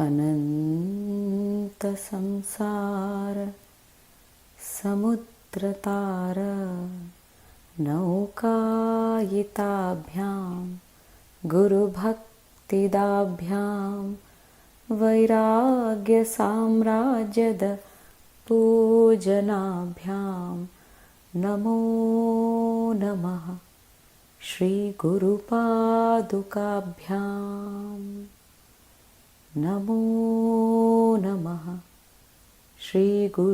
अनंत संसार समुद्रतार नौकायिताभ्यां गुरुभक्तिदाभ्यां वैराग्यसाम्राज्यद पूजनाभ्यां नमो नमः श्रीगुरुपादुकाभ्यां नमो नमः श्रीगुरुपादुकाभ्यां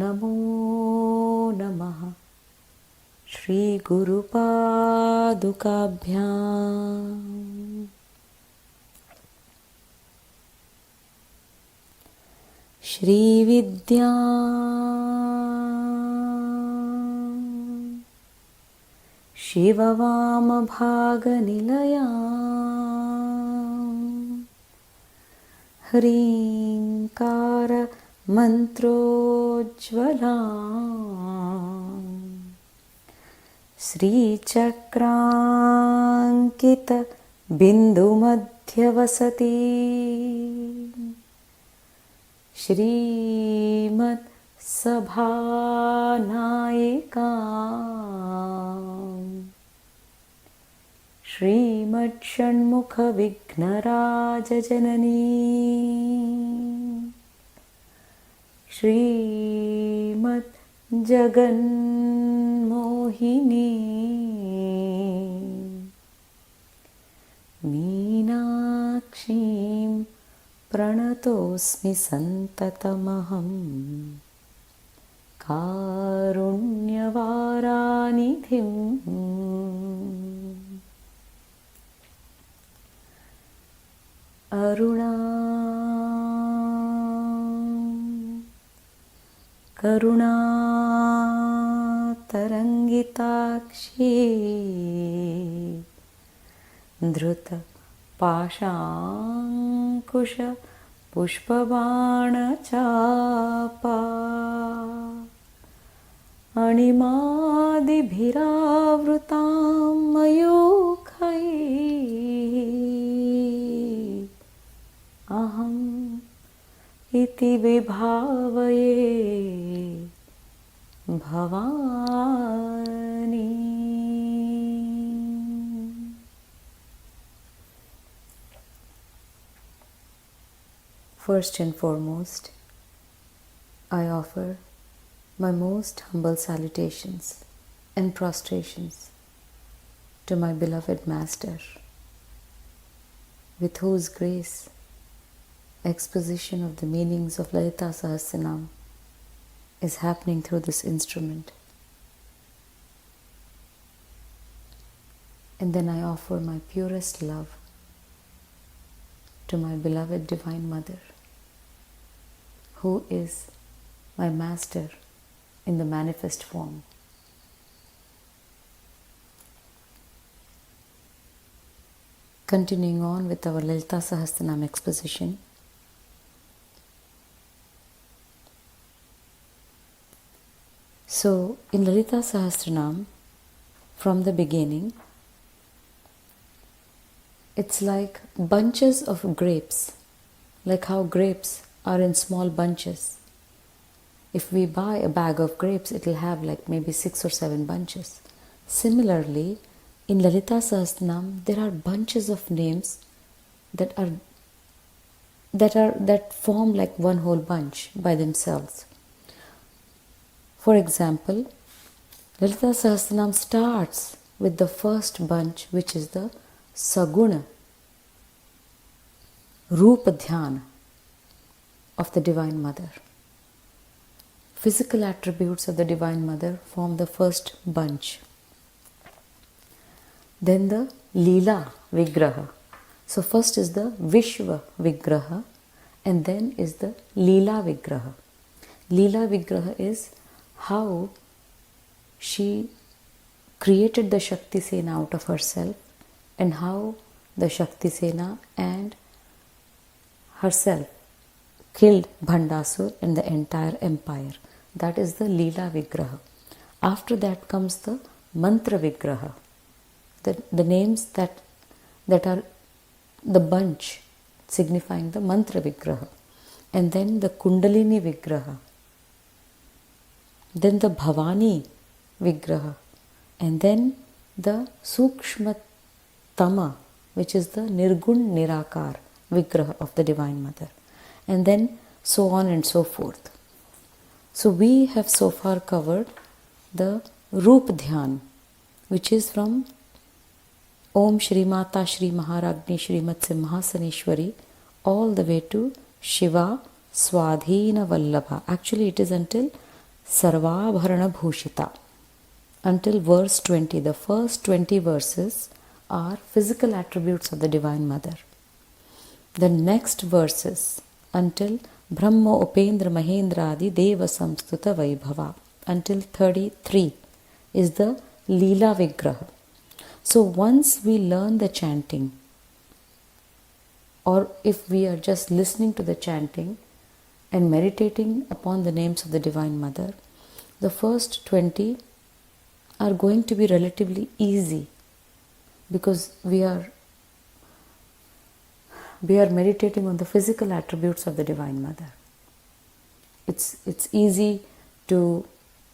नमो नमः श्रीगुरुपादुकाभ्यां श्रीविद्या शिववामभागनिलया ह्रीङ्कार मन्त्रोज्ज्वला श्रीचक्राङ्कित बिन्दुमध्यवसती श्रीमत् सभानायिका श्रीमच्छण्मुखविघ्नराजजननी श्रीमत् जगन्मोहिनी मीनाक्षीं प्रणतोऽस्मि सन्ततमहं कारुण्यवारानिधिम् अरुणा करुणातरङ्गिताक्षी धृतपाशाङ्कुश पुष्पबाणचापा अणिमादिभिरावृतां मयूखैः अहम् इति विभावये Bhavani. First and foremost, I offer my most humble salutations and prostrations to my beloved Master, with whose grace exposition of the meanings of Lalitha Sahasranamam is happening through this instrument. And then I offer my purest love to my beloved Divine Mother, who is my Master in the manifest form. Continuing on with our Lalitha Sahasranam exposition, so in Lalitha Sahasranam, from the beginning, it's like bunches of grapes, like how grapes are in small bunches. If we buy a bag of grapes, it will have like maybe 6 or 7 bunches. Similarly, in Lalitha Sahasranam, there are bunches of names that form like one whole bunch by themselves. For example, Lalitha Sahasranam starts with the first bunch, which is the Saguna, Rupa Dhyana of the Divine Mother. Physical attributes of the Divine Mother form the first bunch. Then the Leela Vigraha. So first is the Vishwa Vigraha and then is the Leela Vigraha. Leela Vigraha is how she created the Shakti Sena out of herself and how the Shakti Sena and herself killed Bhandasur and the entire empire. That is the Leela Vigraha. After that comes the Mantra Vigraha. The names that that are the bunch signifying the mantra vigraha, and then the kundalini vigraha, then the bhavani vigraha, and then the sukshmatama, which is the nirgun nirakar vigraha of the Divine Mother, and then so on and so forth. So we have so far covered the Roop Dhyan, which is from Om Shri Mata Shri Maharagni Shri Simhasaneshwari all the way to Shiva Swadhina Vallabha. Actually, it is until Sarvabharana Bhushita, until verse 20. The first 20 verses are physical attributes of the Divine Mother. The next verses until Brahma Upendra Mahendra Adi Deva Samstuta Vaibhava, until 33 is the Leela Vigraha. So once we learn the chanting, or if we are just listening to the chanting and meditating upon the names of the Divine Mother, the first 20 are going to be relatively easy, because we are meditating on the physical attributes of the Divine Mother. It's easy to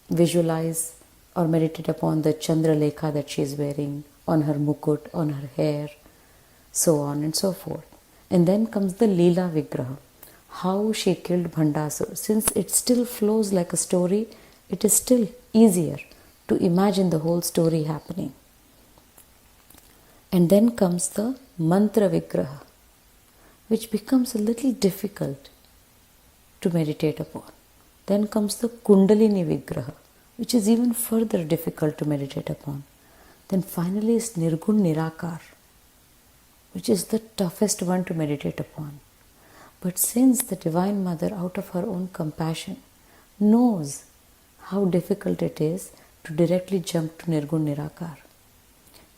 visualize or meditate upon the Chandra Lekha that she is wearing, on her mukut, on her hair, so on and so forth. And then comes the Leela Vigraha, how she killed Bhandasur. Since it still flows like a story, it is still easier to imagine the whole story happening. And then comes the Mantra Vigraha, which becomes a little difficult to meditate upon. Then comes the Kundalini Vigraha, which is even further difficult to meditate upon. Then finally is Nirgun Nirakar, which is the toughest one to meditate upon. But since the Divine Mother, out of her own compassion, knows how difficult it is to directly jump to Nirgun Nirakar,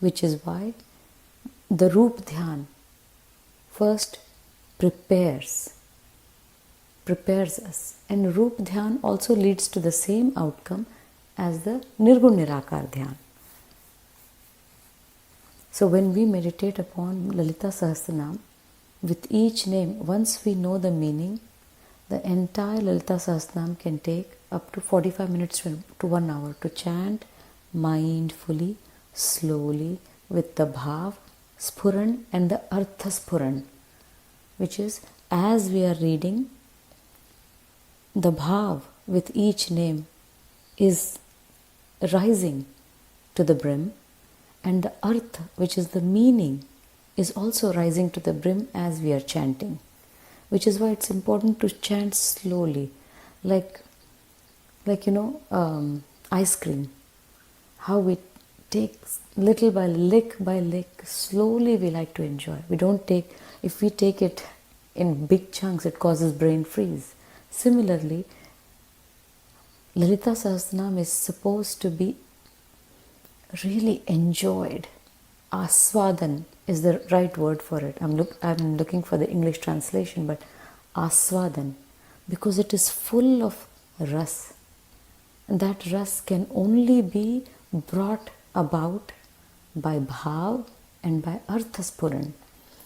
which is why the Roop Dhyan first prepares us, and Roop Dhyan also leads to the same outcome as the Nirgun Nirakar Dhyan. So when we meditate upon Lalita Sahasranam, with each name, once we know the meaning, the entire Lalita Sahasranam can take up to 45 minutes to 1 hour to chant mindfully, slowly, with the bhav, spuran and the artha spuran, which is as we are reading, the bhav with each name is rising to the brim, and the artha, which is the meaning, is also rising to the brim as we are chanting, which is why it's important to chant slowly, like ice cream, how we take little by lick, slowly we like to enjoy. If we take it in big chunks, it causes brain freeze. Similarly, Lalita Sahasranam is supposed to be really enjoyed. Aswadan is the right word for it. I'm looking for the English translation, but Aswadan, because it is full of ras. And that ras can only be brought about by bhav and by arthaspuran,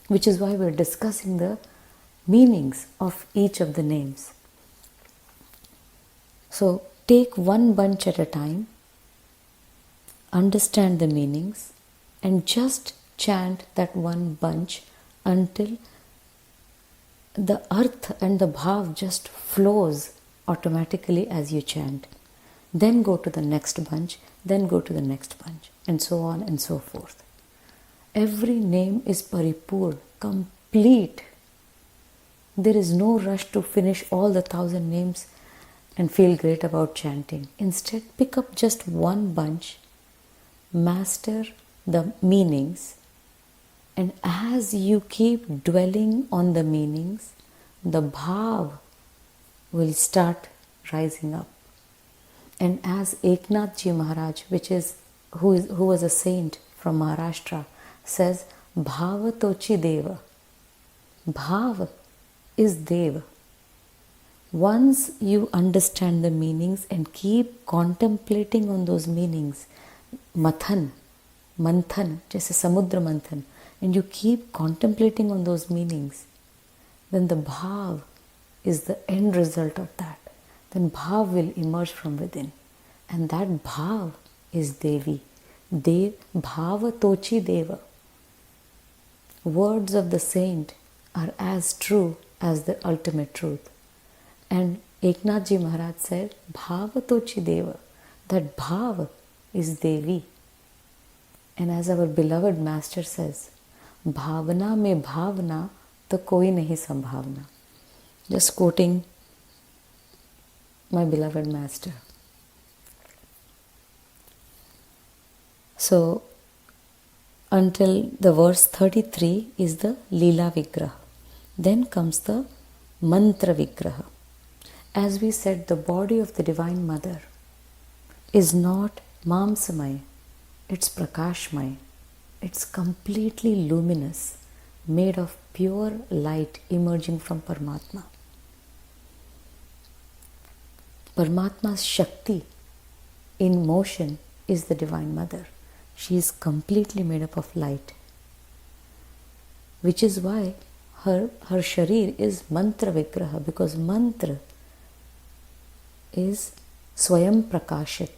which is why we're discussing the meanings of each of the names. So take one bunch at a time, understand the meanings, and just chant that one bunch until the arth and the bhav just flows automatically as you chant. Then go to the next bunch, then go to the next bunch, and so on and so forth. Every name is paripur, complete. There is no rush to finish all the 1,000 names and feel great about chanting. Instead, pick up just one bunch, master the meanings, and as you keep dwelling on the meanings, the bhav will start rising up. And as Eknath Ji Maharaj, who was a saint from Maharashtra, says, Bhava Tochi Deva. Bhav is Deva. Once you understand the meanings and keep contemplating on those meanings, manthan, jaise samudra manthan, and you keep contemplating on those meanings, then the bhav is the end result of that. Then bhav will emerge from within. And that bhav is Devi. Bhava tochi deva. Words of the saint are as true as the ultimate truth. And Eknathji Maharaj said, Bhava tochi deva. That bhav is Devi. And as our beloved master says, Bhavana mein bhavna to koi nahi sambhavna. Just quoting my beloved master. So, until the verse 33 is the Leela Vigraha. Then comes the Mantra Vigraha. As we said, the body of the Divine Mother is not Mamsamaya, it's Prakashmaya. It's completely luminous, made of pure light emerging from Paramatma. Paramatma's Shakti in motion is the Divine Mother. She is completely made up of light, which is why her sharir is Mantra Vigraha, because mantra is Swayam Prakashit.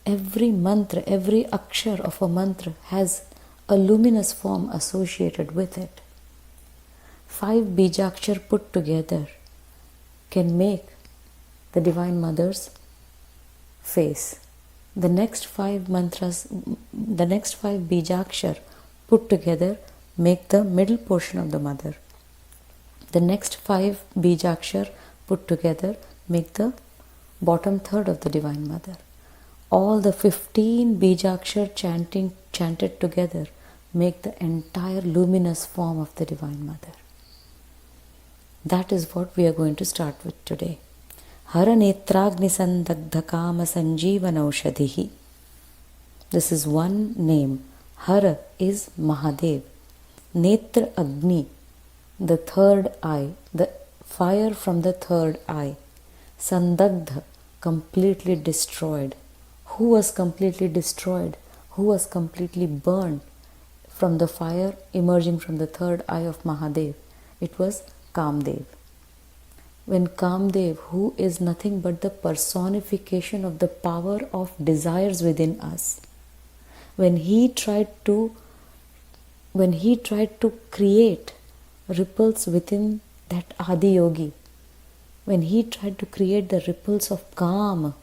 Every mantra, every akshar of a mantra has a luminous form associated with it. 5 bijakshar put together can make the Divine Mother's face. The next 5 mantras, the next 5 bijakshar put together make the middle portion of the Mother. The next 5 bijakshar put together make the bottom third of the Divine Mother. All the 15 bijakshar chanted together make the entire luminous form of the Divine Mother. That is what we are going to start with today. Hara netragni sandagdha kama sanjeevanaushadhihi. This is one name. Hara is Mahadev. Netra Agni, the third eye, the fire from the third eye. Sandagdha, completely destroyed. Who was completely destroyed? Who was completely burned from the fire emerging from the third eye of Mahadev? It was Kamdev. When Kamdev, who is nothing but the personification of the power of desires within us, when he tried to create ripples within that Adi Yogi, when he tried to create the ripples of Kama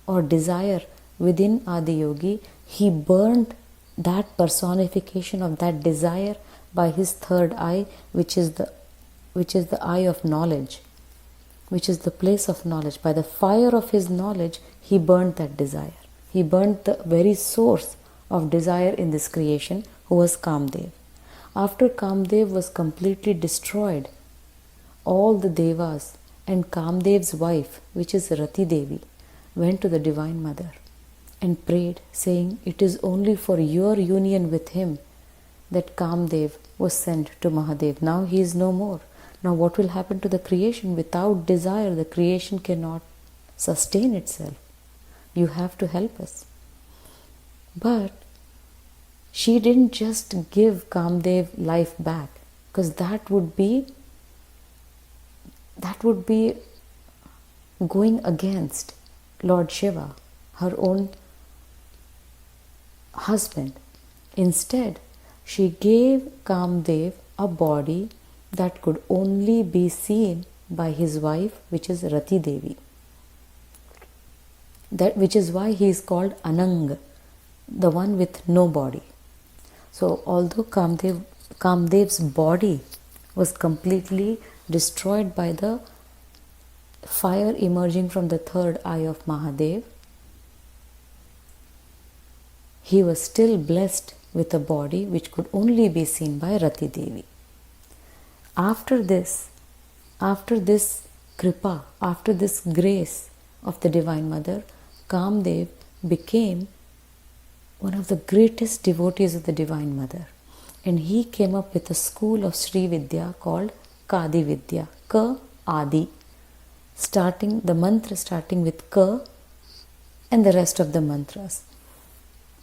or desire within Adi Yogi, he burned that personification of that desire by his third eye, which is the eye of knowledge, which is the place of knowledge. By the fire of his knowledge, he burnt that desire. He burnt the very source of desire in this creation, who was Kamdev. After Kamdev was completely destroyed, all the Devas and Kamdev's wife, which is Rati Devi, went to the Divine Mother and prayed, saying, it is only for your union with him that Kamdev was sent to Mahadev. Now he is no more. Now what will happen to the creation? Without desire, the creation cannot sustain itself. You have to help us. But she didn't just give Kamdev life back, because that would be going against Lord Shiva, her own husband. Instead, she gave Kamdev a body that could only be seen by his wife, which is Rati Devi. Which is why he is called Anang, the one with no body. So although Kamdev's body was completely destroyed by the fire emerging from the third eye of Mahadev, he was still blessed with a body which could only be seen by Rati Devi. After this kripa, after this grace of the Divine Mother, Kamdev became one of the greatest devotees of the Divine Mother. And he came up with a school of Sri Vidya called Kadi Vidya, Ka Adi, the mantra starting with Ka and the rest of the mantras.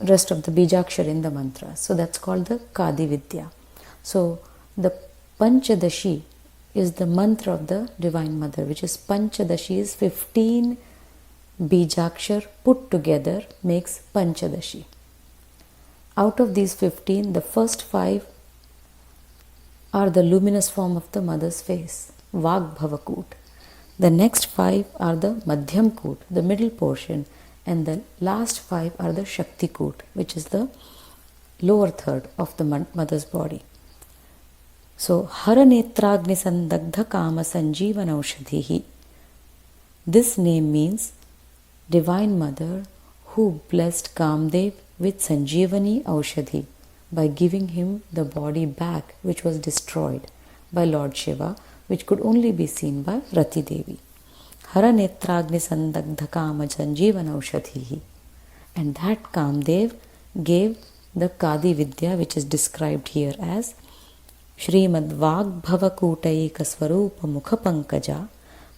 rest of the Bijakshar in the mantra. So that's called the Kadi Vidya. So the Panchadashi is the mantra of the Divine Mother, which is Panchadashi is 15 Bijakshar put together makes Panchadashi. Out of these 15, the first 5 are the luminous form of the mother's face, Vagbhavakut. The next 5 are the Madhyam Kut, the middle portion, and the last 5 are the Shakti Kut, which is the lower third of the mother's body. So, Haranetragni Sandagdha Kama Sanjeevan Aushadhihi. This name means Divine Mother who blessed Kamdev with Sanjeevani Aushadhi by giving him the body back which was destroyed by Lord Shiva, which could only be seen by Rati Devi. Haranetragni Sandagdha Kama Sanjeevan Aushadhihi. And that Kamdev gave the Kadi Vidya, which is described here as Shrimad Vagbhavakutaika Swarupa Mukha Pankaja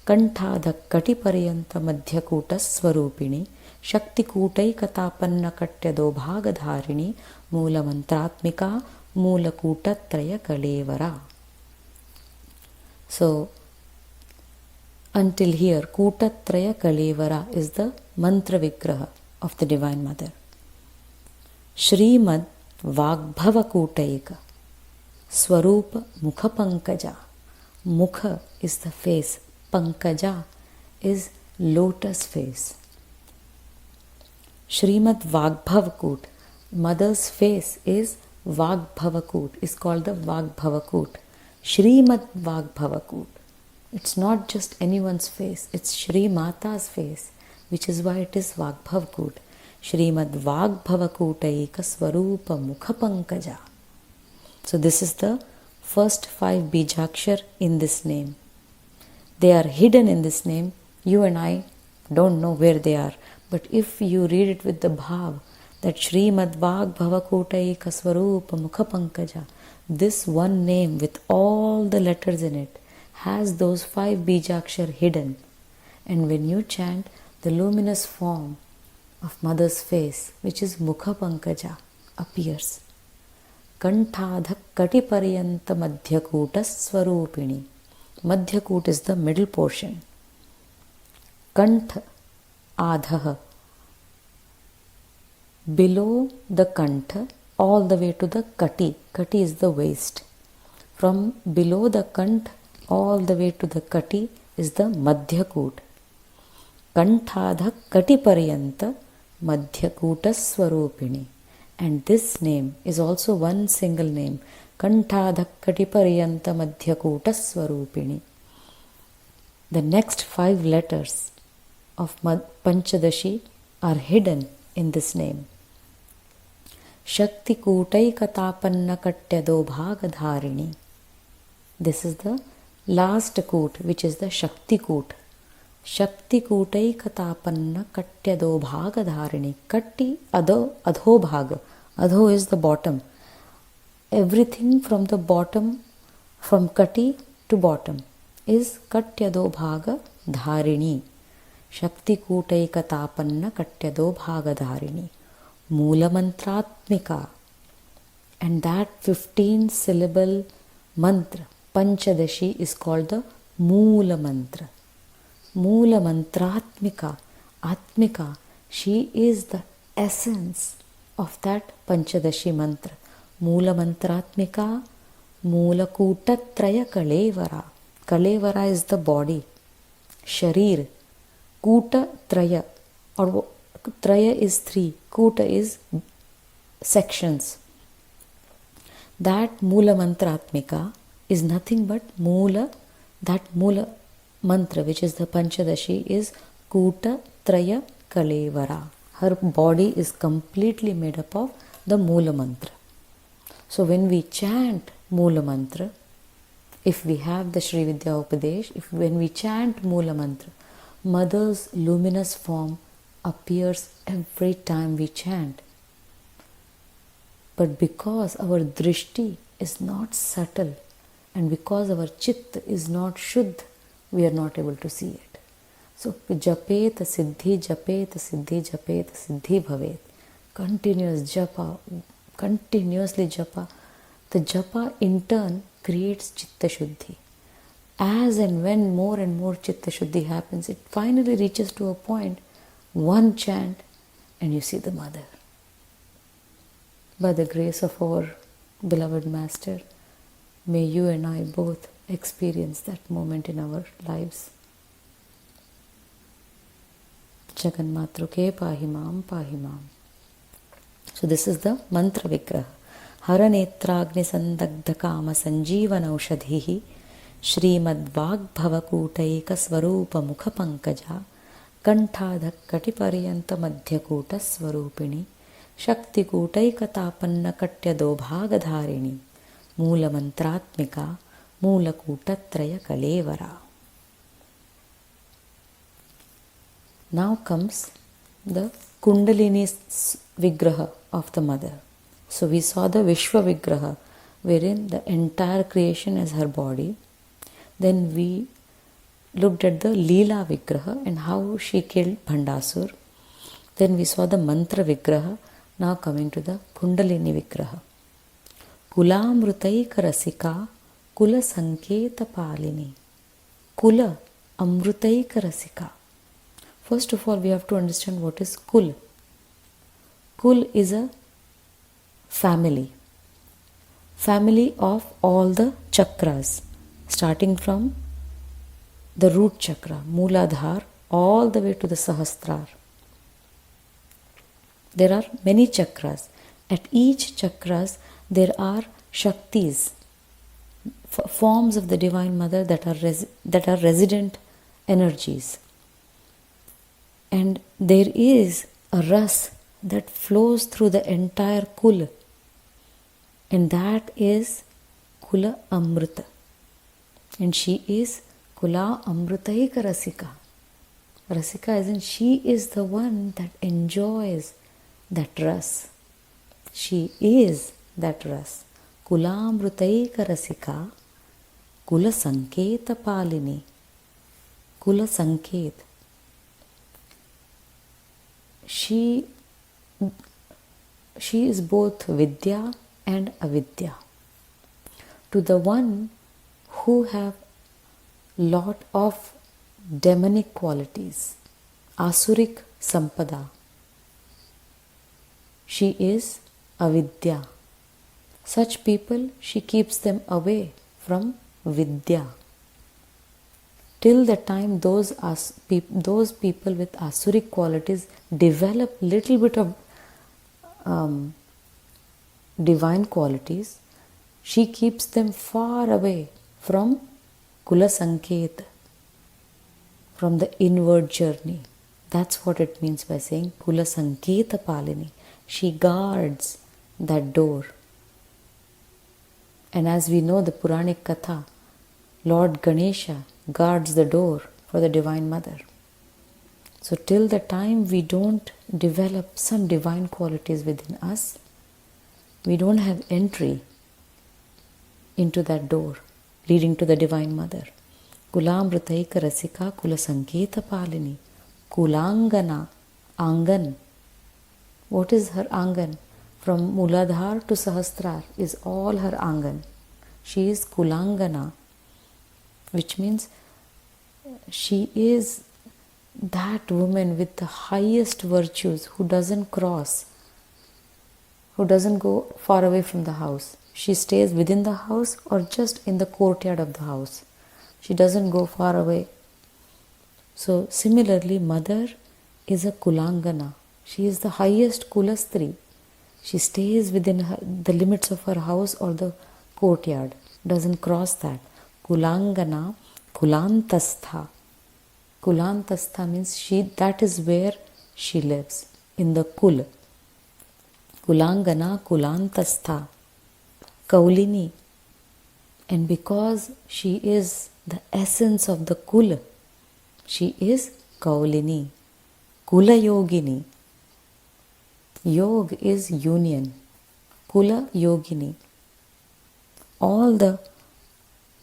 Kantadha Katipariyanta Madhyakuta Swarupini Shakti Kutaika Tapanna Katyado Bhagadharini Mula Mantratmika Mula Kutatraya Kalevara. So, until here, Kutatraya Kalevara is the mantra vigraha of the Divine Mother. Shrimad Vagbhavakutaika Swarupa Mukha Pankaja. Mukha is the face, Pankaja is lotus face. Shrimad Vagbhavakut, mother's face is Vagbhavakut, is called the Vagbhavakut. Shrimad Vagbhavakut. It's not just anyone's face, it's Shri Mata's face, which is why it is Vagbhavakut. Shrimad Vagbhavakutaika Swarupa Mukha Pankaja. So this is the first 5 Bijakshar in this name. They are hidden in this name. You and I don't know where they are. But if you read it with the bhav, that Shrimad Vagbhavakutai Kaswarupa Mukha Pankaja, this one name with all the letters in it has those 5 Bijakshar hidden. And when you chant, the luminous form of mother's face, which is Mukha Pankaja, appears. Kantadha Katipariyanta Madhyakuta Swarupini. Madhyakut is the middle portion. Kantha Adhaha. Below the Kantha all the way to the Kati. Kati is the waist. From below the Kantha all the way to the Kati is the Madhyakut. Kantadha Katipariyanta Madhyakuta Swarupini. And this name is also one single name. Kantadha Katipariyanta Madhyakuta Swarupini. The next 5 letters of Panchadashi are hidden in this name. Shakti Kutaika Tapanna Katyado Bhagadharini. This is the last Kut, which is the Shakti Kut. Shakti Kutaika Tapanna Katyado Bhagadharini. Katti Adho Bhaga. Adho is the bottom. Everything from the bottom, from Kati to bottom, is Katyado Bhaga Dharini. Shakti Kutaika Tapanna Katyado Bhaga Dharini. Mula Mantratmika. And that 15 syllable mantra, Panchadashi, is called the Mula Mantra. Mula Mantratmika. Atmika. She is the essence of that Panchadashi mantra. Mula Mantratmika. Mula Kutatraya Kalevara. Kalevara is the body. Sharir. Kuta Traya. Or Traya is 3. Kuta is sections. That Mula Mantratmika is nothing but Mula. That Mula mantra, which is the Panchadashi, is Kuta Traya Kalevara. Her body is completely made up of the Mula mantra. So when we chant Mula mantra, if we have the Sri Vidya Upadesh, when we chant Mula mantra, Mother's luminous form appears every time we chant. But because our drishti is not subtle and because our chitta is not shuddh, we are not able to see it. So, japet siddhi bhavet. continuous japa, continuously japa. The japa in turn creates chitta shuddhi. As and when more and more chitta shuddhi happens, it finally reaches to a point, one chant, and you see the mother. By the grace of our beloved Master, may you and I both experience that moment in our lives. Jaganmatruke pahimam pahimam. So this is the mantra vigraha. Haranetragni sandagdha kama sanjeevana aushadhihi Shrimad Vagbhavakuutaika Svarupa Mukha Pankaja Kantadha Katipariyanta Madhyakuta Svarupini Shakti Kuutaika Tapanna Katya Dobhagadharini Mula Mantratmika Mula Kutatraya Kalevara. Now comes the Kundalini Vigraha of the mother. So we saw the Vishwa Vigraha, wherein the entire creation is her body. Then we looked at the Leela Vigraha and how she killed Bhandasur. Then we saw the Mantra Vigraha. Now coming to the Kundalini Vigraha. Kula Amrutaika Rasika Kula Sanketa Palini. Kula Amrutaika Rasika. First of all, we have to understand what is Kul. Kul is a family. Family of all the chakras. Starting from the root chakra, Mooladhar, all the way to the Sahasrar. There are many chakras. At each chakras, there are Shaktis, forms of the Divine Mother that are resident energies. And there is a ras that flows through the entire Kul, and that is Kula Amrita. And she is Kula Amrutaika Rasika. Rasika as in she is the one that enjoys that ras. She is that ras. Kula Amrutaika Rasika Kula Sanketa Palini. Kula Sanket. She is both Vidya and Avidya. To the one who have lot of demonic qualities, Asurik Sampada, she is Avidya. Such people, she keeps them away from Vidya. Till the time those people with Asuric qualities develop little bit of divine qualities, she keeps them far away from Kula Sanket, from the inward journey. That's what it means by saying Kula Sanketa Palini. She guards that door. And as we know the Puranic Katha, Lord Ganesha guards the door for the Divine Mother. So till the time we don't develop some divine qualities within us, we don't have entry into that door leading to the Divine Mother. Kulamrutaika Rasika Kula Sanketa Palini. Kulangana, Angan. What is her Angan? From Mooladhar to Sahasrar is all her Angan. She is Kulangana, which means she is that woman with the highest virtues who doesn't cross, who doesn't go far away from the house. She stays within the house or just in the courtyard of the house. She doesn't go far away. So similarly, mother is a Kulangana. She is the highest Kulastri. She stays within the limits of her house or the courtyard, doesn't cross that. Kulangana, Kulantastha. Kulantastha means that is where she lives, in the Kul. Kulangana, Kulantastha. Kaulini. And because she is the essence of the Kul, she is Kaulini. Kula Yogini. Yog is union. Kula Yogini. All the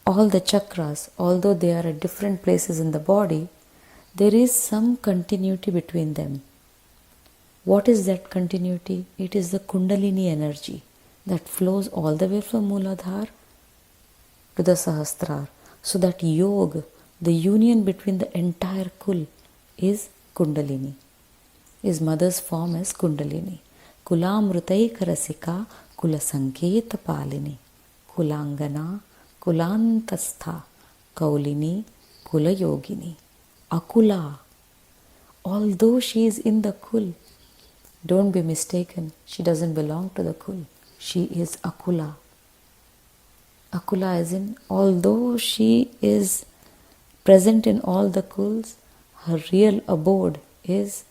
chakras, although they are at different places in the body, there is some continuity between them. What is that continuity? It is the Kundalini energy that flows all the way from Mooladhara to the Sahasrar. So that Yog, the union between the entire Kul, is Kundalini. His mother's form is Kundalini. Kulamrutaika Rasika Kula Sanketa Palini. Kulangana Kulantastha Kaulini Kula Yogini. Akula. Although she is in the Kul, don't be mistaken, she doesn't belong to the Kul. She is Akula. Akula as in, although she is present in all the Kuls, her real abode is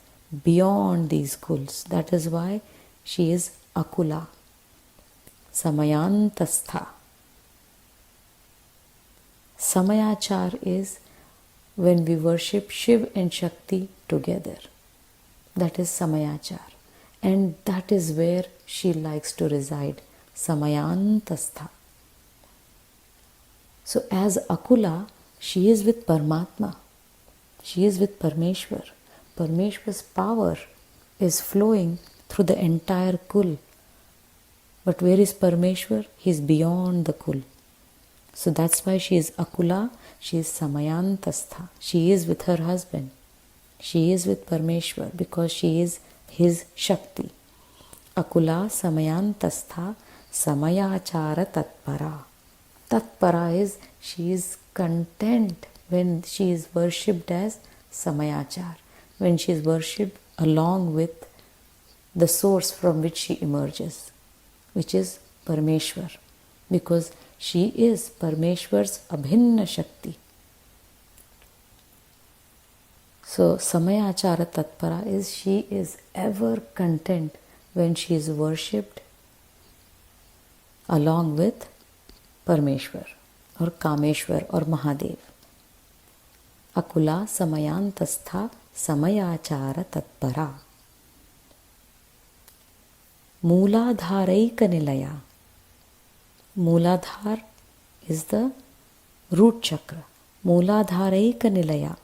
beyond these Kuls. That is why she is Akula. Samayantastha. Samayachar is when we worship Shiv and Shakti together. That is Samayachar. And that is where she likes to reside. Samayantastha. So as Akula, she is with Paramatma. She is with Parmeshwar. Parmeshwar's power is flowing through the entire Kul. But where is Parmeshwar? He is beyond the Kul. So that's why she is Akula, she is Samayantastha. She is with her husband. She is with Parmeshwar because she is his Shakti. Akula Samayantastha Samayachara Tatpara. Tatpara is she is content when she is worshipped as Samayachar, when she is worshipped along with the source from which she emerges, which is Parmeshwar, because she is Parmeshwar's Abhinna Shakti. So Samayachara Tatpara is she is ever content when she is worshipped along with Parmeshwar or Kameshwar or Mahadev. Akula Samayantastha Samayachara Tatpara. Mooladharaika Nilaya. Mooladhar is the root chakra. Mooladharaika Nilaya.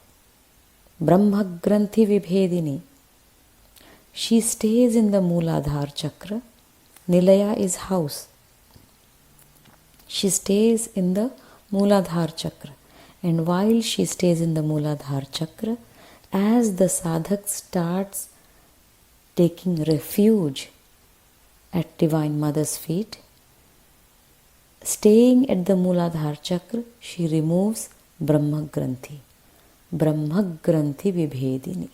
Brahma Granthi Vibhedini. She stays in the Mooladhar chakra. Nilaya is house. She stays in the Mooladhar chakra. And while she stays in the Mooladhar chakra, as the sadhak starts taking refuge at Divine Mother's feet, staying at the Mooladhar chakra, she removes Brahma Granthi. Brahma Granthi Vibhedini.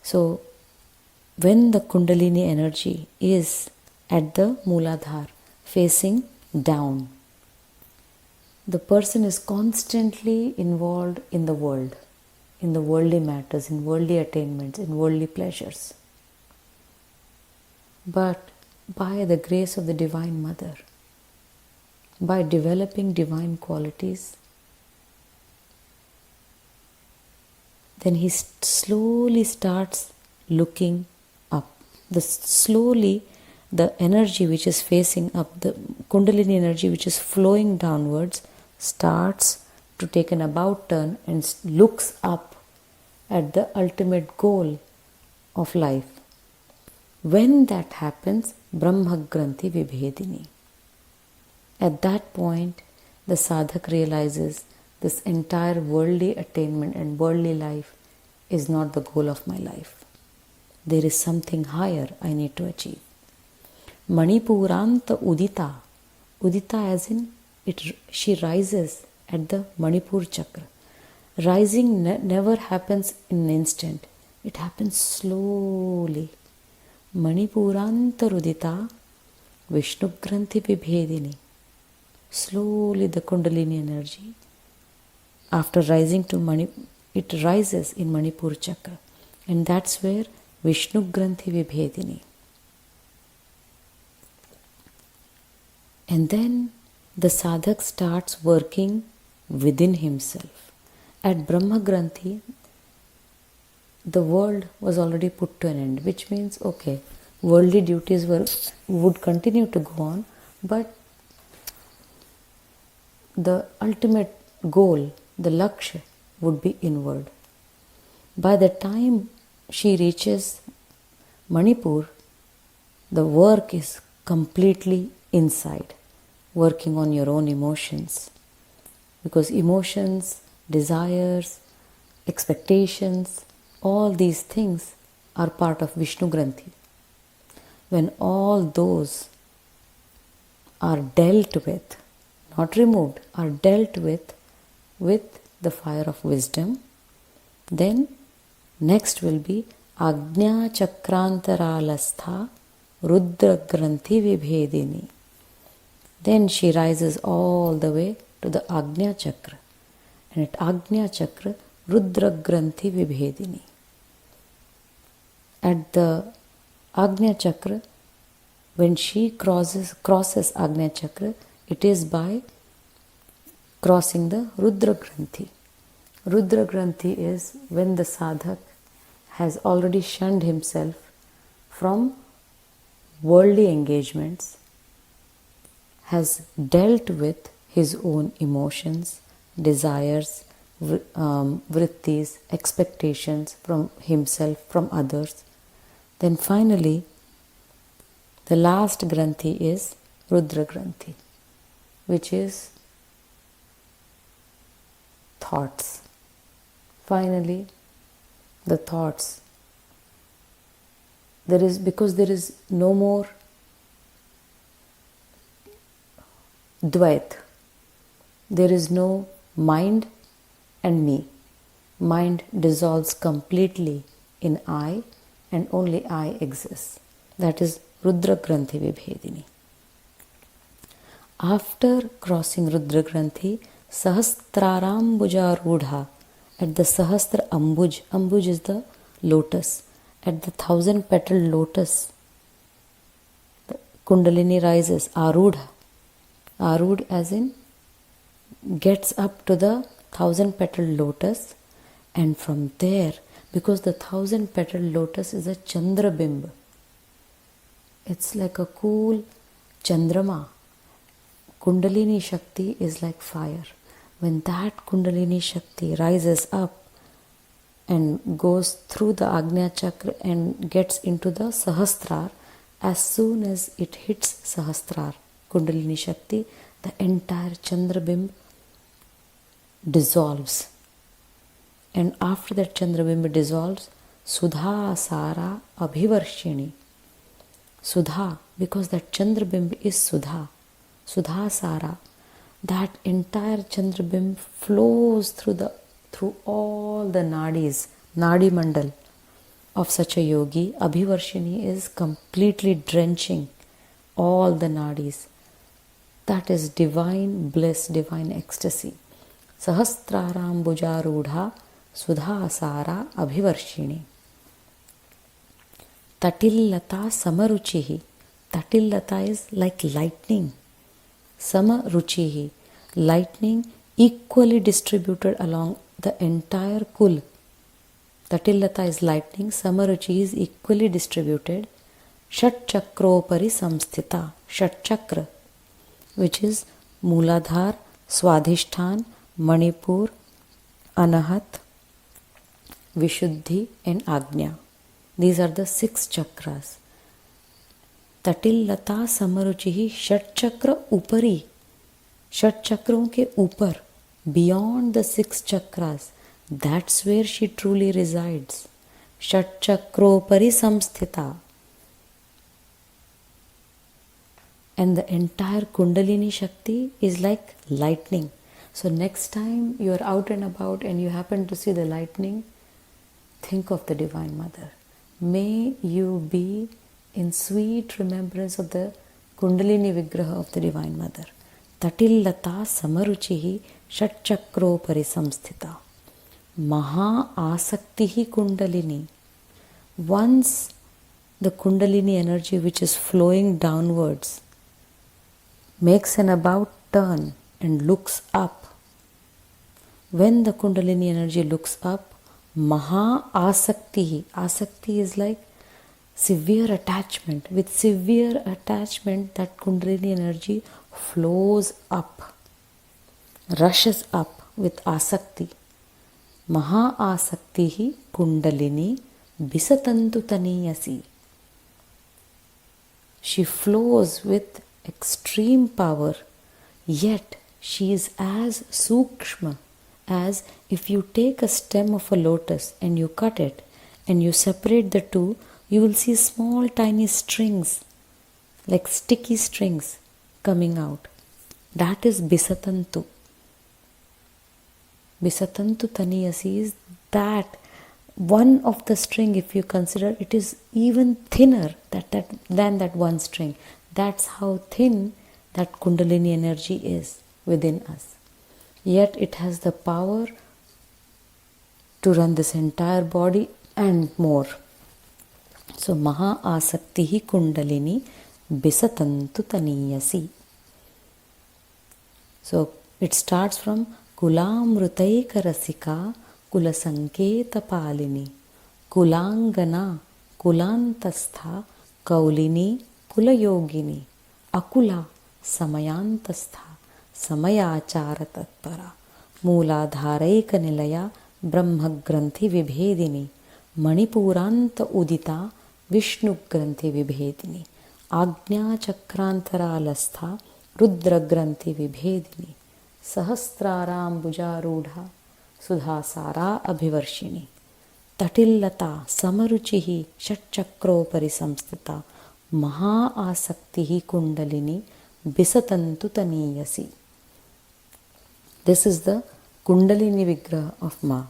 So, when the Kundalini energy is at the Mooladhar, facing down, the person is constantly involved in the world, in the worldly matters, in worldly attainments, in worldly pleasures. But by the grace of the Divine Mother, by developing divine qualities, then he slowly starts looking up. Slowly, the energy which is facing up, the Kundalini energy which is flowing downwards, starts to take an about turn and looks up at the ultimate goal of life. When that happens, Brahma Granthi Vibhedini. At that point, the sadhak realizes this entire worldly attainment and worldly life is not the goal of my life. There is something higher I need to achieve. Manipuranta Udita. Udita as in she rises at the Manipur chakra. Rising never happens in an instant. It happens slowly. Manipuranta Udita Vishnu Granthi Vibhedini. Slowly the Kundalini energy, after rising to it rises in Manipur chakra, and that's where Vishnu Granthi Vibhedini. And then the sadhak starts working within himself. At Brahma Granthi, the world was already put to an end, which means, okay, worldly duties would continue to go on, but the ultimate goal, the lakshya, would be inward. By the time she reaches Manipur, the work is completely inside, working on your own emotions. Because emotions, desires, expectations, all these things are part of Vishnu Granthi. When all those are dealt with, not removed, are dealt with the fire of wisdom, then next will be Agnya Chakrantaralastha Rudra Granthi Vibhedini. Then she rises all the way to the Agnya Chakra. And at Agnya Chakra, Rudra Granthi Vibhedini. At the Agnya Chakra, when she crosses Agnya Chakra, it is by crossing the Rudra Granthi. Rudra Granthi is when the sadhak has already shunned himself from worldly engagements, has dealt with his own emotions, desires, vrittis, expectations from himself, from others. Then finally, the last Granthi is Rudra Granthi, which is thoughts. Finally, the thoughts. Because there is no more Dvait. There is no mind and me. Mind dissolves completely in I and only I exists. That is Rudra Granthi Vibhedini. After crossing Rudra Granthi, Sahasranamam Rudha, at the Sahasra Ambuj, Ambuj is the lotus, at the 1,000-petal lotus, the Kundalini rises, Arudha. Arudha as in gets up to the 1,000-petal lotus, and from there, because the 1,000-petal lotus is a Chandrabimb, it's like a cool Chandrama. Kundalini Shakti is like fire. When that Kundalini Shakti rises up and goes through the Agnya Chakra and gets into the Sahasrar, as soon as it hits Sahasrar, Kundalini Shakti, the entire Chandrabimb dissolves. And after that Chandrabimb dissolves, Sudha Sara Abhivarshini. Sudha, because that Chandrabimb is Sudha. Sudha Sara. That entire Chandrabimb flows through all the nadis, Nadi Mandal of such a yogi. Abhivarshini is completely drenching all the nadis. That is divine bliss, divine ecstasy. Sahasraram Bujarudha Sudha Sara Abhivarshini. Tatillata Samaruchihi. Tatillata is like lightning. Samaruchihi. Lightning equally distributed along the entire kul. Tatillata is lightning. Samaruchi is equally distributed. Shat Chakropari Samsthita. Shat Chakra, which is Mooladhar, Swadhishthan, Manipur, Anahat, Vishuddhi and Agnya. These are the 6 chakras. Tatillata Samaruchihi Shat Chakra Upari. Shat Chakron ke upar, beyond the 6 chakras, that's where she truly resides. Shat Chakropari Samsthita. And the entire Kundalini Shakti is like lightning. So next time you are out and about and you happen to see the lightning, think of the Divine Mother. May you be in sweet remembrance of the Kundalini Vigraha of the Divine Mother. Tatillata Samaruchihi Shat Chakropari Samsthita. Maha Asaktihi Kundalini. Once the Kundalini energy which is flowing downwards makes an about turn and looks up. When the Kundalini energy looks up, Maha Asaktihi. Asakti is like severe attachment. With severe attachment, that Kundalini energy flows up, rushes up with Asakti. Maha Asaktihi Kundalini Bisatantu Taniyasi. She flows with extreme power, yet she is as sukshma as if you take a stem of a lotus and you cut it and you separate the two, you will see small tiny strings, like sticky strings coming out. That is Bisatantu. Bisatantu Taniyasi is that one of the string, if you consider, it is even thinner than that one string. That's how thin that Kundalini energy is within us. Yet it has the power to run this entire body and more. So Maha Asaktihi Kundalini Bisatantu Taniyasi. So it starts from Kulamrutaika Rasika Kulasanketa Palini Kulangana Kulantastha Kaulini Kulayogini Akula Samayantastha Samayachara Tatpara Mooladharaika Nilaya Brahma Granthi Vibhedini Manipuranta Udita Vishnu Granthi Vibhedini Agnya Chakrantara Rudra Granthi Vibhedini Sahasranamam Bujarudha Sudhasara Abhivarshini Tatillata Samaruchihi Shatchakropari Samstita Maha Asaktihi Kundalini Bisatantu Taniyasi. This is the Kundalini Vigraha of Ma.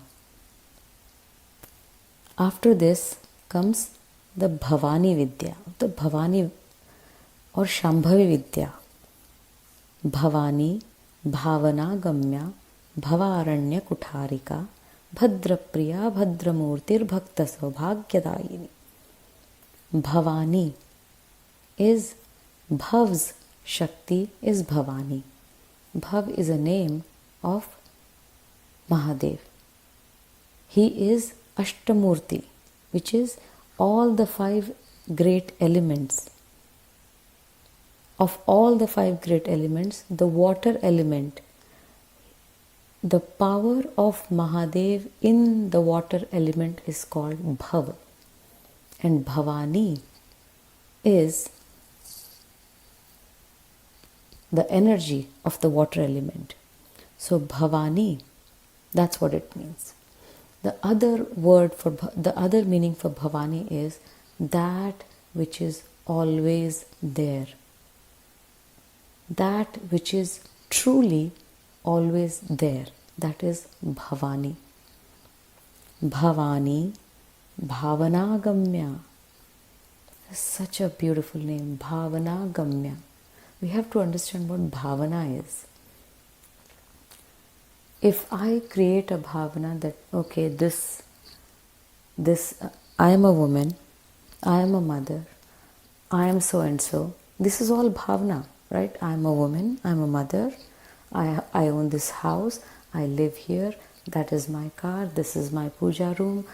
After this comes the Bhavani Vidya, the Bhavani or Shambhavi Vidya. Bhavani, Bhavana Gamya, Bhavaranya Kutarika, Bhadrapriya Bhadramurtir Bhakta Saubhagyadayini. Bhavani is Bhav's Shakti is Bhavani. Bhav is a name of Mahadev. He is Ashtamurti, which is all the 5 great elements. Of all the 5 great elements, the water element, the power of Mahadev in the water element is called Bhav. And Bhavani is the energy of the water element. So Bhavani, that's what it means. The other meaning for Bhavani is that which is always there. That which is truly always there. That is Bhavani. Bhavani, Bhavanagamya. Such a beautiful name, Bhavanagamya. We have to understand what bhavana is. If I create a bhavana that, okay, this I am a woman, I am a mother, I am so and so. This is all bhavana, right? I am a woman, I am a mother, I own this house, I live here, that is my car, this is my puja room.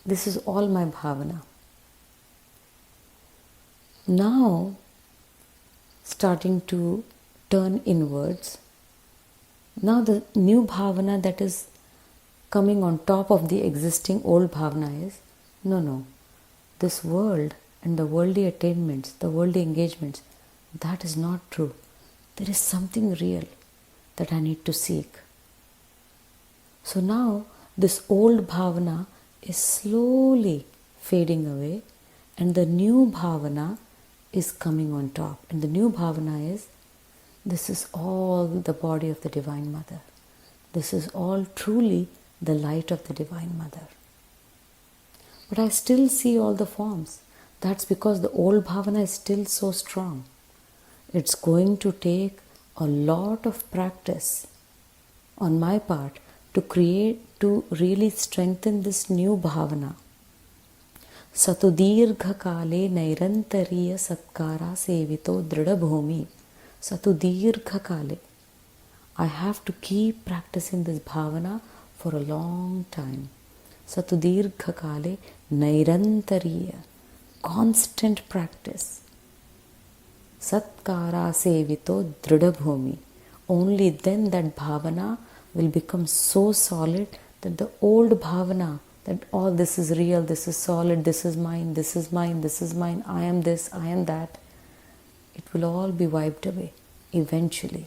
This is all my bhavana. Now, starting to turn inwards, now the new bhavana that is coming on top of the existing old bhavana is, no, this world and the worldly attainments, the worldly engagements, that is not true. There is something real that I need to seek. So now this old bhavana is slowly fading away and the new bhavana is coming on top. And the new bhavana is, this is all the body of the Divine Mother. This is all truly the light of the Divine Mother. But I still see all the forms. That's because the old bhavana is still so strong. It's going to take a lot of practice on my part to really strengthen this new bhavana. Satudirgha kale nairantariya satkara sevito drida bhumi. Satudirgha kale. I have to keep practicing this bhavana for a long time. Satudirgha kale nairantariya. Constant practice. Satkara sevito drida bhumi. Only then that bhavana will become so solid that the old bhavana, that all this is real, this is solid, this is mine, this is mine, this is mine, I am this, I am that, it will all be wiped away eventually.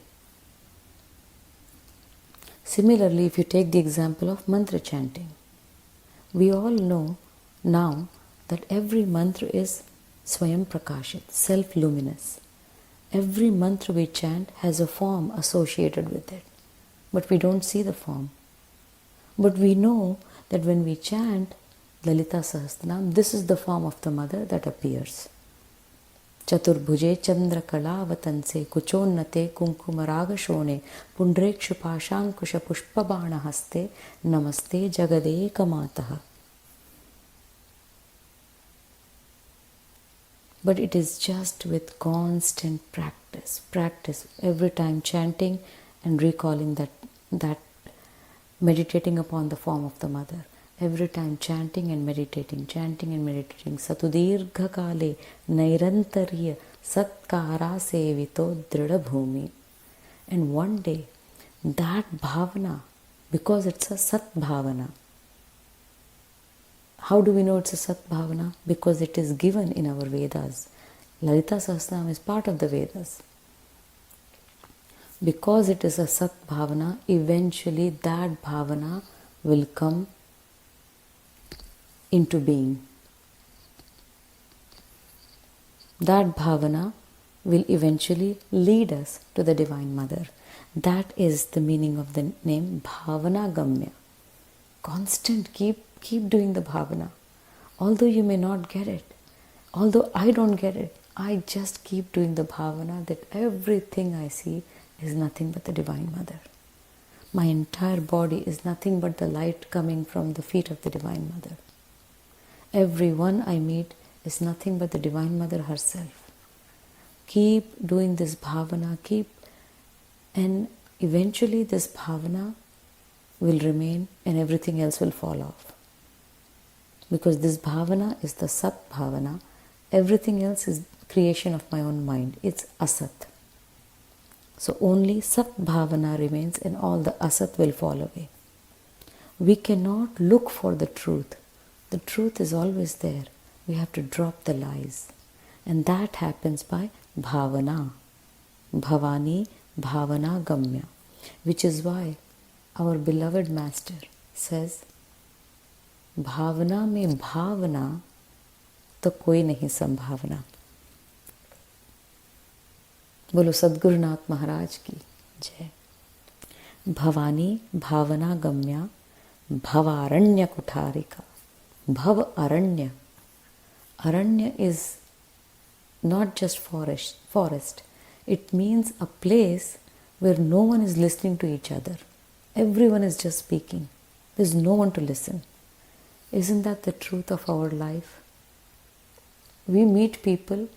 Similarly, if you take the example of mantra chanting, we all know now that every mantra is Swayam Prakashit, self-luminous. Every mantra we chant has a form associated with it, but we don't see the form. But we know that when we chant Lalitha Sahasranamam, this is the form of the mother that appears. Chaturbhuje Chandra Kalavatanse Kuchonnate Kunkumaraga Shone Pundrekshu Pashankusha Pushpabana Haste Namaste Jagade Kamataha. But it is just with constant practice, every time chanting and recalling that meditating upon the form of the mother, every time chanting and meditating, Satudirgha Kale Nairantariya Satkara Sevito Drida Bhumi. And one day, that bhavana, because it's a Sat Bhavana. How do we know it's a Sat Bhavana? Because it is given in our Vedas. Lalitha Sahasranam is part of the Vedas. Because it is a Sat Bhavana, eventually that Bhavana will come into being. That Bhavana will eventually lead us to the Divine Mother. That is the meaning of the name Bhavana Gamya. Constant, keep doing the bhavana. Although you may not get it, although I don't get it, I just keep doing the bhavana that everything I see is nothing but the Divine Mother. My entire body is nothing but the light coming from the feet of the Divine Mother. Everyone I meet is nothing but the Divine Mother herself. Keep doing this bhavana, and eventually this bhavana will remain and everything else will fall off. Because this bhavana is the Sat Bhavana, everything else is creation of my own mind. It's Asat. So only Sat Bhavana remains and all the Asat will fall away. We cannot look for the truth. The truth is always there. We have to drop the lies. And that happens by bhavana. Bhavani Bhavana Gamya. Which is why our beloved Master says, भावना में भावना तो कोई नहीं संभावना. बोलो सद्गुरुनाथ महाराज की जय. भवानी भावना गम्या भवारण्य कुठारिका. Bhav Aranya. Aranya is not just forest. It means a place where no one is listening to each other. Everyone is just speaking. There's no one to listen. Isn't that the truth of our life? We meet people,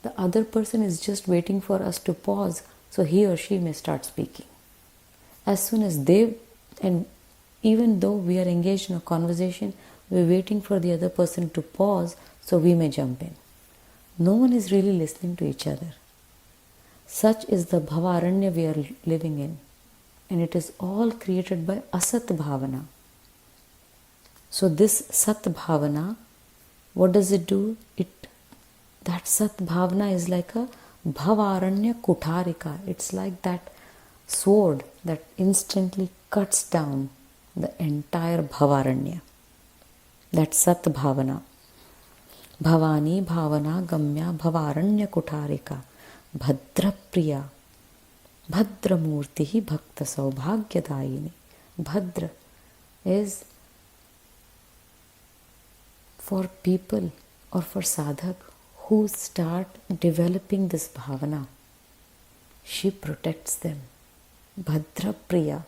the other person is just waiting for us to pause so he or she may start speaking. As soon as and even though we are engaged in a conversation, we're waiting for the other person to pause so we may jump in. No one is really listening to each other. Such is the Bhavaranya we are living in. And it is all created by Asat Bhavana. So this Sat Bhavana, what does it do? That Sat Bhavana is like a Bhavaranya Kutarika. It's like that sword that instantly cuts down the entire Bhavaranya. That's Sat Bhavana. Bhavani Bhavana Gamya Bhavaranya Kutarika Bhadra Priya Bhadra Murtihi Bhakta Saubhagyadayini. Bhadra is for people or for sadhak who start developing this bhavana. She protects them. Bhadra Priya.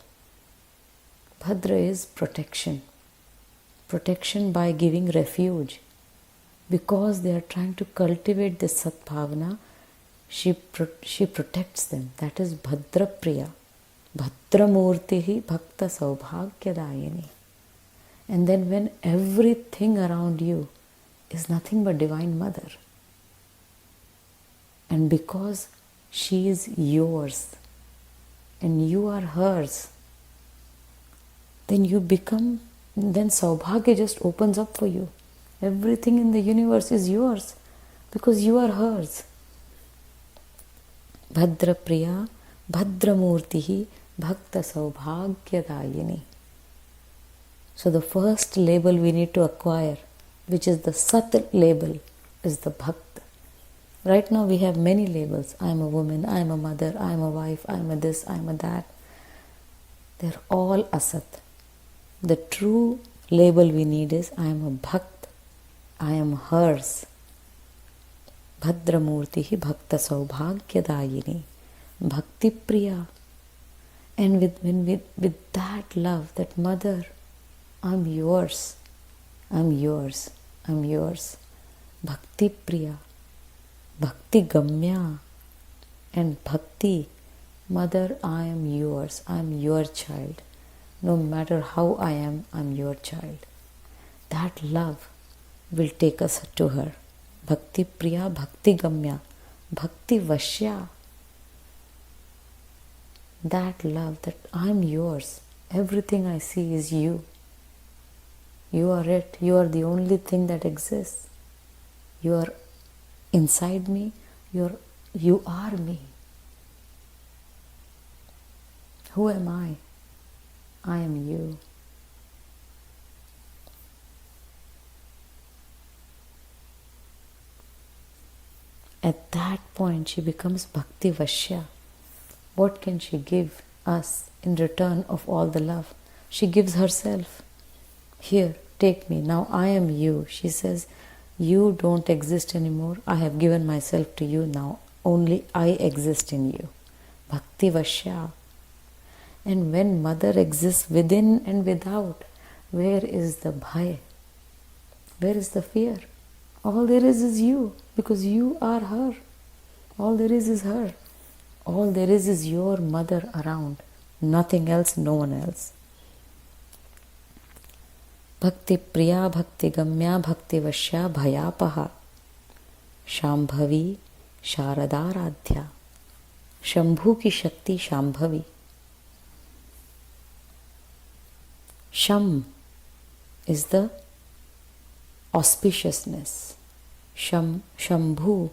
Bhadra is protection. Protection by giving refuge. Because they are trying to cultivate this Satbhavana, she protects them. That is Bhadra Priya. Bhadra Murtihi Bhakta Saubhagyadayini. And then when everything around you is nothing but Divine Mother, and because she is yours and you are hers, then then Saubhagya just opens up for you. Everything in the universe is yours because you are hers. Bhadra Priya, Bhadra Murtihi, Bhakta Saubhagyadayini. So the first label we need to acquire, which is the Sat label, is the Bhakt. Right now we have many labels. I am a woman, I am a mother, I am a wife, I am a this, I am a that. They're all Asat. The true label we need is I am a Bhakt, I am hers. Bhadramurtihi Bhakta Saubhagyadayini, Bhakti Priya. And with that love, that mother, I'm yours, I'm yours, I'm yours. Bhakti Priya, Bhakti Gamya, and Bhakti, mother, I am yours, I am your child. No matter how I am, I'm your child. That love will take us to her. Bhakti Priya, Bhakti Gamya, Bhakti Vashya. That love, that I'm yours. Everything I see is you. You are it. You are the only thing that exists. You are inside me. You are me. Who am I? I am you. At that point, she becomes Bhakti Vashya. What can she give us in return of all the love? She gives herself. Here, take me. Now I am you. She says, you don't exist anymore. I have given myself to you now. Only I exist in you. Bhakti Vashya. And when mother exists within and without, where is the bhai? Where is the fear? All there is you, because you are her. All there is her. All there is your mother around. Nothing else, no one else. Bhakti Priya, Bhakti Gamya, Bhakti Vashya, Bhayapaha, Shambhavi, Sharadaradhya. Shambhu ki Shakti Shambhavi. Sham is the auspiciousness. Shambhu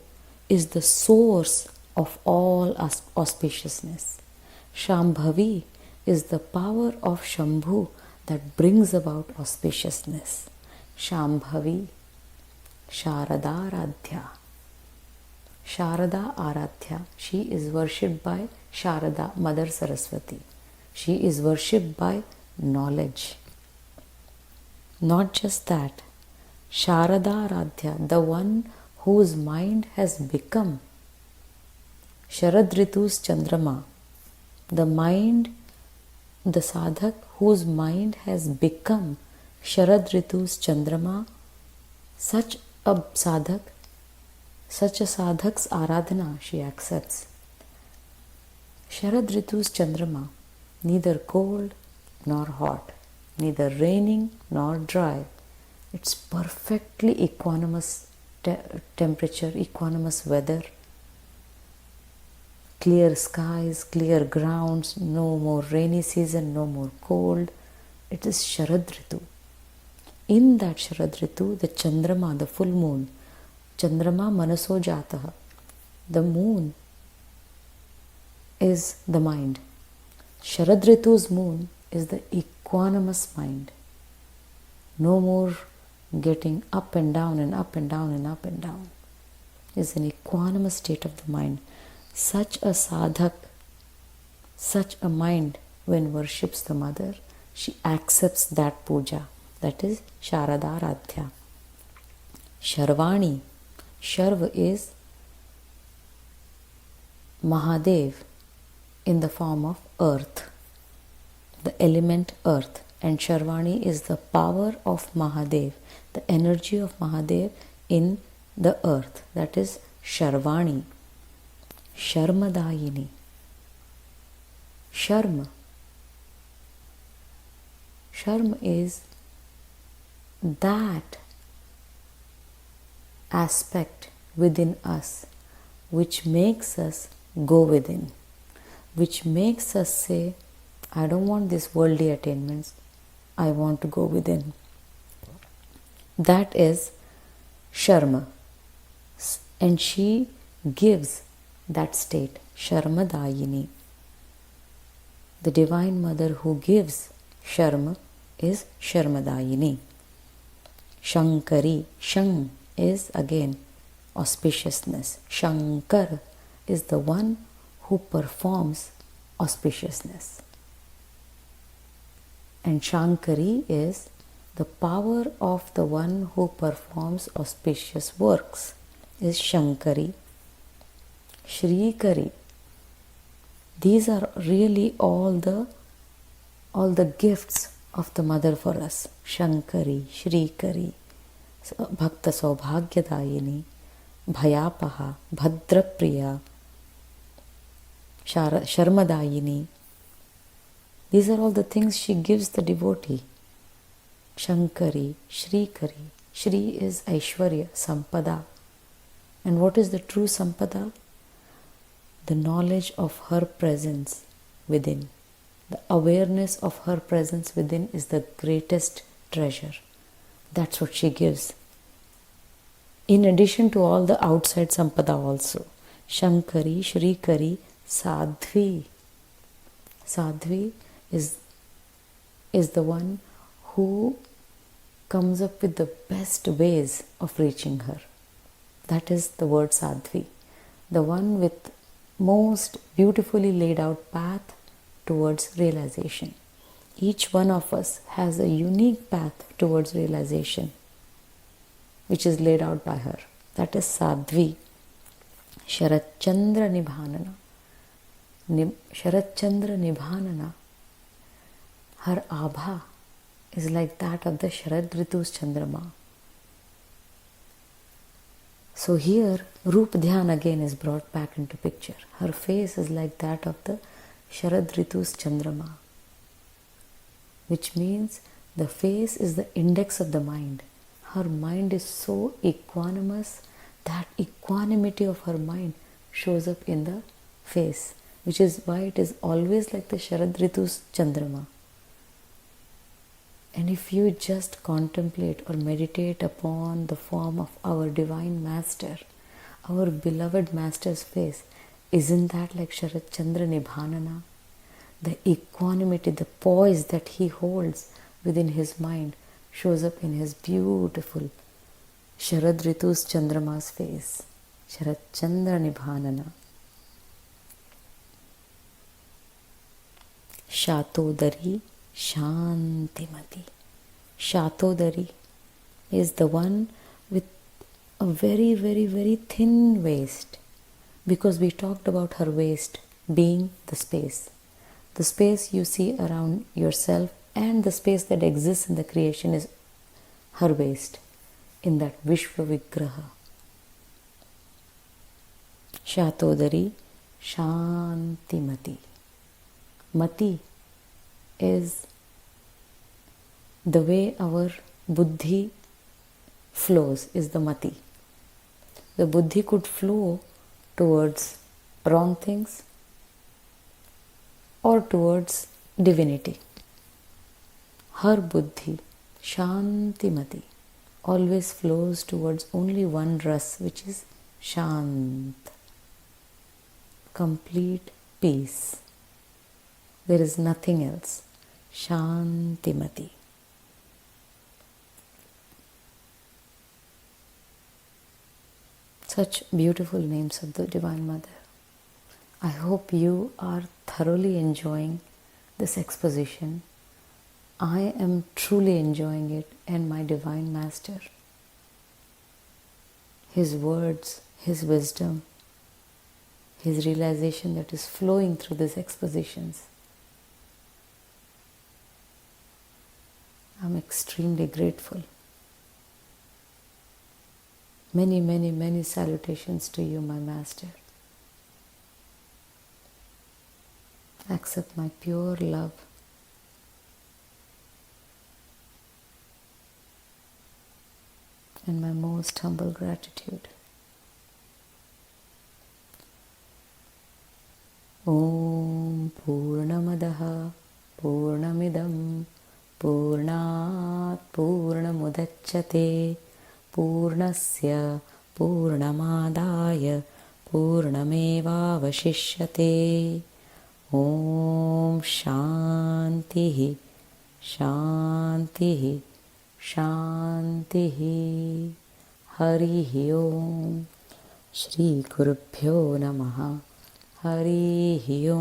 is the source of all auspiciousness. Shambhavi is the power of Shambhu that brings about auspiciousness. Shambhavi, Sharada Aradhya. Sharada Aradhya. She is worshipped by Sharada, Mother Saraswati. She is worshipped by knowledge. Not just that, Sharada Aradhya, the one whose mind has become Sharad Ritu's Chandrama, the mind, the sadhak whose mind has become Sharad Ritu's Chandrama, such a sadhak's aradhana she accepts. Sharad Ritu's Chandrama, neither cold nor hot, neither raining nor dry. It's perfectly equanimous temperature, equanimous weather. Clear skies, clear grounds, no more rainy season, no more cold. It is Sharad Ritu. In that Sharad Ritu, the Chandrama, the full moon, Chandrama Manaso Jataha, the moon is the mind. Sharad Ritu's moon is the equanimous mind. No more getting up and down and up and down and up and down. It's an equanimous state of the mind. Such a sadhak, such a mind, when worships the mother, she accepts that puja. That is Sharada Aradhya. Sharvani. Sharv is Mahadev in the form of earth, the element earth. And Sharvani is the power of Mahadev, the energy of Mahadev in the earth. That is Sharvani. Sharmadayini. Sharma. Sharma is that aspect within us which makes us go within, which makes us say, I don't want these worldly attainments. I want to go within. That is Sharma. And she gives that state, Sharmadayini. The Divine Mother who gives Sharma is Sharmadayini. Shankari. Shang is again auspiciousness. Shankar is the one who performs auspiciousness. And Shankari is the power of the one who performs auspicious works, is Shankari. Shrikari. These are really all the gifts of the Mother for us. Shankari, Shrikari, Bhakta Saubhagyadayini, Bhayapaha, Bhadrapriya, Sharmadayini. These are all the things she gives the devotee. Shankari, Shrikari. Shri is Aishwarya, Sampada. And what is the true Sampada? The knowledge of her presence within. The awareness of her presence within is the greatest treasure. That's what she gives. In addition to all the outside Sampada also. Shankari, Shrikari, Sadhvi. Sadhvi is the one who comes up with the best ways of reaching her. That is the word Sadhvi. The one with most beautifully laid out path towards realization. Each one of us has a unique path towards realization which is laid out by her. That is Sadhvi. Sharat Chandra Nibhanana. Sharat Chandra Nibhanana. Her abha is like that of the Sharad Ritu's Chandrama. So here, Roop Dhyan again is brought back into picture. Her face is like that of the Sharad Ritu's Chandrama, which means the face is the index of the mind. Her mind is so equanimous that equanimity of her mind shows up in the face, which is why it is always like the Sharad Ritu's Chandrama. And if you just contemplate or meditate upon the form of our Divine Master, our beloved Master's face, isn't that like Sharat Chandra Nibhanana? The equanimity, the poise that he holds within his mind shows up in his beautiful Sharad Ritu's Chandrama's face. Sharat Chandra Nibhanana. Shatodari Shantimati. Shatodari is the one with a very, very, very thin waist, because we talked about her waist being the space. The space you see around yourself and the space that exists in the creation is her waist, in that Vishwa Vigraha. Shatodari Shantimati. Mati is the way our buddhi flows, is the mati. The buddhi could flow towards wrong things or towards divinity. Her buddhi, Shantimati, always flows towards only one ras, which is Shant, complete peace. There is nothing else. Shantimati. Such beautiful names of the Divine Mother. I hope you are thoroughly enjoying this exposition. I am truly enjoying it, and my Divine Master. His words, His wisdom, His realization that is flowing through these expositions. I'm extremely grateful. Many, many, many salutations to you, my Master. Accept my pure love. And my most humble gratitude. Om Purnamadaha Purnamidam पूर्णात् पूर्णमुदच्यते पूर्णस्य पूर्णमादाय पूर्णमेवावशिष्यते ॐ शान्तिः शान्तिः शान्तिः हरिः ॐ श्रीगुरुभ्यो नमः हरिः ॐ